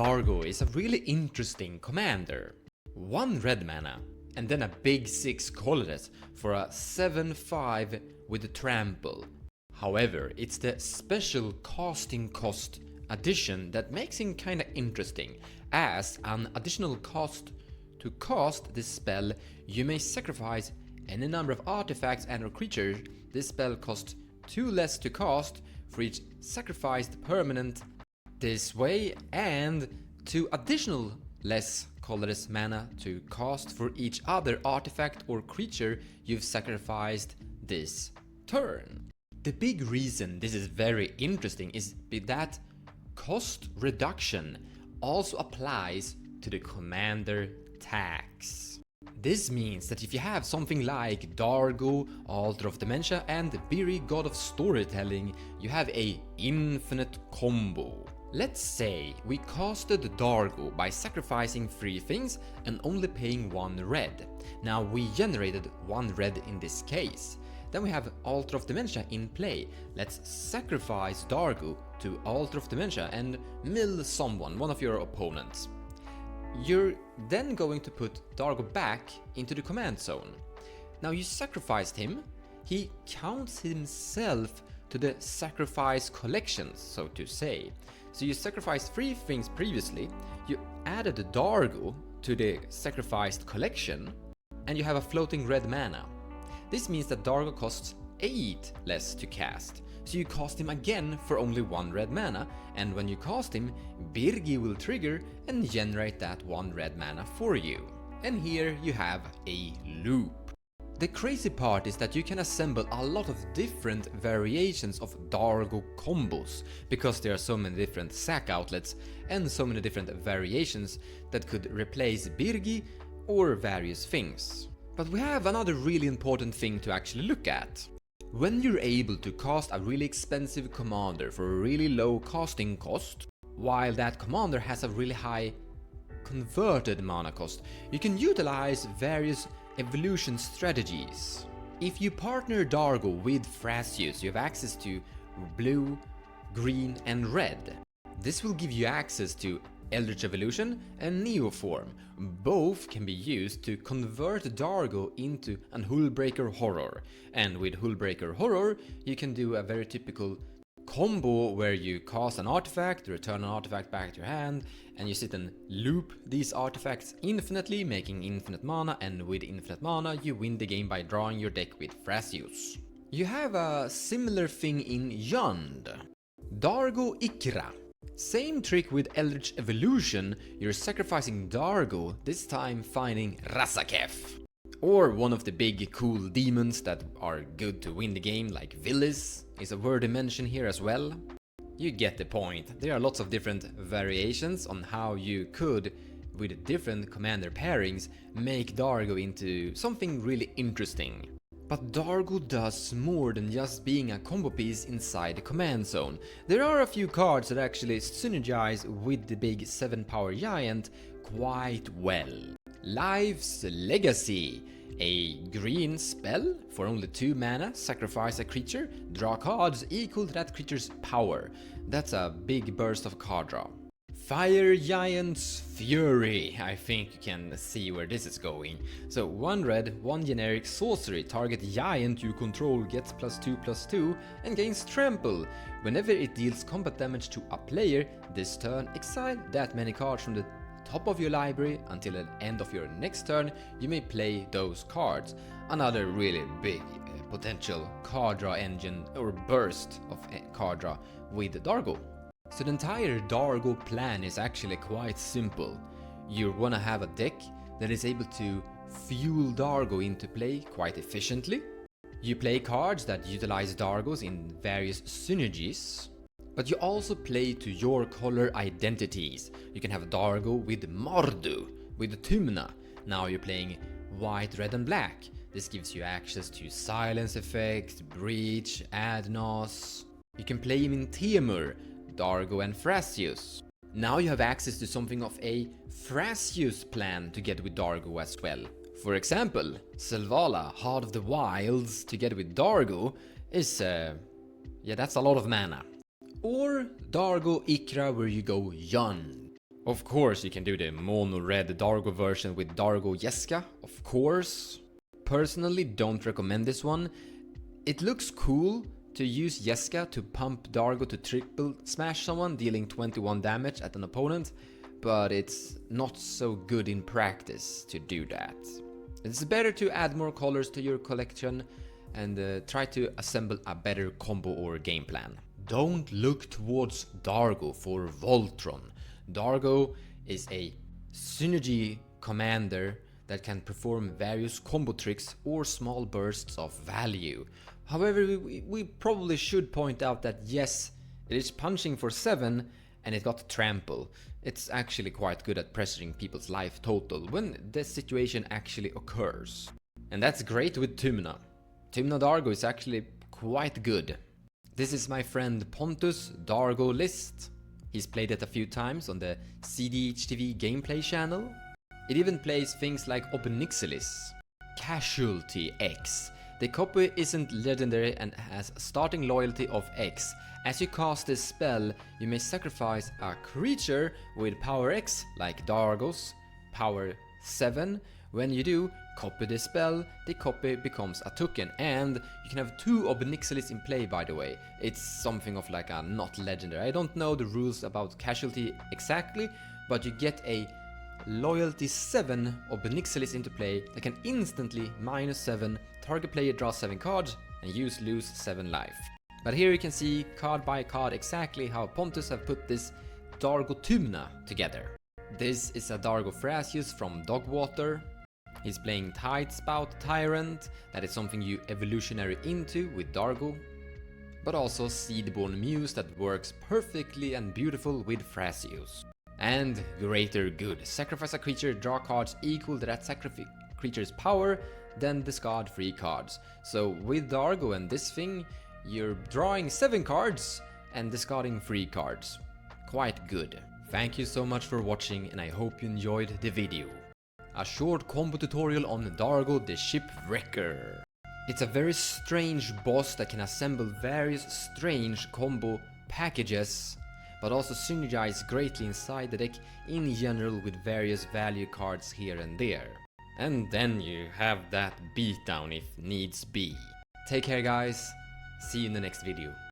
Dargo is a really interesting commander. 1 red mana, and then a big 6 colorless for a 7/5 with trample. However, it's the special casting cost addition that makes him kinda interesting. As an additional cost to cast this spell, you may sacrifice any number of artifacts and or creatures. This spell costs 2 less to cast for each sacrificed permanent this way, and 2 additional less colorless mana to cast for each other artifact or creature you've sacrificed this turn. The big reason this is very interesting is that cost reduction also applies to the commander tax. This means that if you have something like Dargo, Altar of Dementia and Biri, God of Storytelling, you have a infinite combo. Let's say we casted Dargo by sacrificing 3 things and only paying 1 red. Now we generated 1 red in this case. Then we have Altar of Dementia in play. Let's sacrifice Dargo to Altar of Dementia and mill someone, one of your opponents. You're then going to put Dargo back into the command zone. Now you sacrificed him, he counts himself to the sacrifice collections, so to say. So you sacrificed 3 things previously, you added Dargo to the sacrificed collection, and you have a floating red mana. This means that Dargo costs 8 less to cast. So you cast him again for only 1 red mana, and when you cast him, Birgi will trigger and generate that 1 red mana for you. And here you have a loop. The crazy part is that you can assemble a lot of different variations of Dargo combos, because there are so many different sack outlets and so many different variations that could replace Birgi or various things. But we have another really important thing to actually look at. When you're able to cast a really expensive commander for a really low casting cost, while that commander has a really high converted mana cost, you can utilize various evolution strategies. If you partner Dargo with Thrasius, you have access to blue, green and red. This will give you access to Eldritch Evolution and Neoform. Both can be used to convert Dargo into an Hullbreaker Horror. And with Hullbreaker Horror, you can do a very typical combo where you cast an artifact, return an artifact back to your hand, and you sit and loop these artifacts infinitely, making infinite mana, and with infinite mana you win the game by drawing your deck with Thrasius. You have a similar thing in Yond. Dargo Ikra. Same trick with Eldritch Evolution, you're sacrificing Dargo, this time finding Rasakef. Or one of the big cool demons that are good to win the game, like Villis is a worthy mention here as well. You get the point. There are lots of different variations on how you could, with different commander pairings, make Dargo into something really interesting. But Dargo does more than just being a combo piece inside the command zone. There are a few cards that actually synergize with the big 7-power giant quite well. Life's Legacy. A green spell for only 2 mana, sacrifice a creature, draw cards equal to that creature's power. That's a big burst of card draw. Fire Giant's Fury. I think you can see where this is going. So 1 red, 1 generic sorcery. Target giant you control gets +2/+2 and gains trample. Whenever it deals combat damage to a player this turn, exile that many cards from the top of your library until the end of your next turn. You may play those cards. Another really big potential card draw engine or burst of card draw with Dargo. So the entire Dargo plan is actually quite simple. You want to have a deck that is able to fuel Dargo into play quite efficiently. You play cards that utilize Dargos in various synergies. But you also play to your color identities. You can have Dargo with Mardu, with Tymna. Now you're playing white, red and black. This gives you access to Silence Effect, Breach, Adnos. You can play him in Temur, Dargo and Thrasius. Now you have access to something of a Thrasius plan to get with Dargo as well. For example, Selvala, Heart of the Wilds together with Dargo is that's a lot of mana. Or Dargo Ikra where you go Yond. Of course you can do the mono red Dargo version with Dargo Jeska, of course. Personally don't recommend this one. It looks cool to use Jeska to pump Dargo to triple smash someone, dealing 21 damage at an opponent, but it's not so good in practice to do that. It's better to add more colors to your collection and try to assemble a better combo or game plan. Don't look towards Dargo for Voltron. Dargo is a synergy commander that can perform various combo tricks or small bursts of value. However, we probably should point out that yes, it is punching for 7 and it got trample. It's actually quite good at pressuring people's life total when this situation actually occurs. And that's great with Tymna. Tymna Dargo is actually quite good. This is my friend Pontus Dargo list. He's played it a few times on the cEDH TV gameplay channel. It even plays things like Obnixilis, Casualty X. The copy isn't legendary and has a starting loyalty of X. As you cast this spell, you may sacrifice a creature with power X, like Dargo's, power 7. When you do, copy the spell, the copy becomes a token, and you can have 2 Obnixilis in play, by the way. It's something of like a not legendary. I don't know the rules about Casualty exactly, but you get a loyalty 7 Obnixilis into play that can instantly -7, target player draws 7 cards, and you lose 7 life. But here you can see card by card exactly how Pontus have put this Dargo Tymna together. This is a Dargo Thrasius from Dogwater. He's playing Tide Spout Tyrant, that is something you evolutionary into with Dargo. But also Seedborn Muse that works perfectly and beautiful with Thrasius. And Greater Good, sacrifice a creature, draw cards equal to that creature's power, then discard 3 cards. So with Dargo and this thing, you're drawing 7 cards and discarding 3 cards. Quite good. Thank you so much for watching and I hope you enjoyed the video. A short combo tutorial on Dargo the Shipwrecker. It's a very strange boss that can assemble various strange combo packages, but also synergize greatly inside the deck in general with various value cards here and there. And then you have that beatdown if needs be. Take care guys, see you in the next video.